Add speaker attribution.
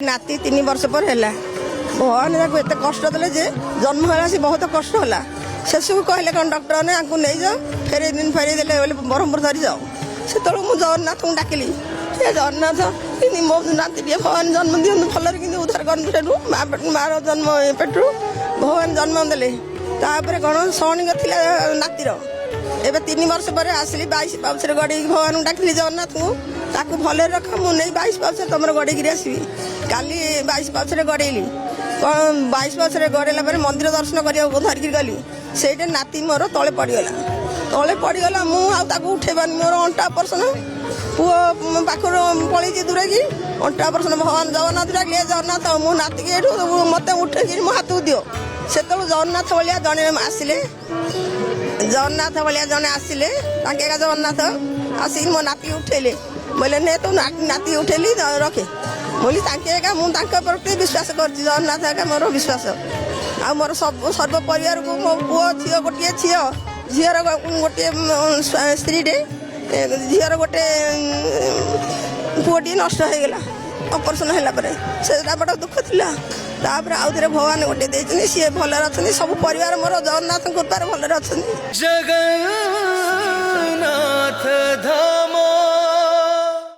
Speaker 1: नाती 3 वर्ष पर है भगवान एत कष्ट देले जे जन्म है बहुत कष्ट है से सब कहले कौन डॉक्टर ने नहीं जाओ फेरे दिन फेरे देले ब्रह्मपुर धरी जाओ से मुझे जगन्नाथ को डाकिली जगन्नाथ मो नाती भगवान जन्म दिखाँ भल कि उद्धार कर मार जन्म पेटू भगवान जन्म देले कौन शनिक थी नातीर एवं 3 वर्ष पर आसली 22 पाउच गड़े भगवान को डाकिली जगन्नाथ को ताकू भले रख मुझे 22 पाउच तुम गड़ेकी आसवि काली 22 पाउच गड़ेली कौन 22 पाउच गड़ेला मंदिर दर्शन करने धरिकी गली से नाती मोर तले पड़गला मुझे उठेबानी मोर अंटा ऑपरेशन पुओ पाखर पलैची दूर की अंटा ऑपरेशन भगवान जगन्नाथ डाकिले जगन्नाथ मो नाती मत उठे मो हाथ दियो से जगन्नाथ भाया जड़े आसिले जगन्नाथ भाया जड़े आसिले जगन्नाथ आसिक मो नाती उठेले बोले ने तो नाती उठेली रखे बोली मुझे प्रति विश्वास कर जगन्नाथ मोर विश्वास आ मोर सब सर्व परिवार को मो पुओ झील गोटे झीर गोटे स्त्री झीर गोटे पुओटी नष्ट हो गला ऑपरेशन है से बड़ा दुख थिला तापर आउ थे भगवान गोटे सी भल अच्छा सब परिवार मोर जगन्नाथ कृपार भल अच्छा
Speaker 2: जगन्नाथ धाम।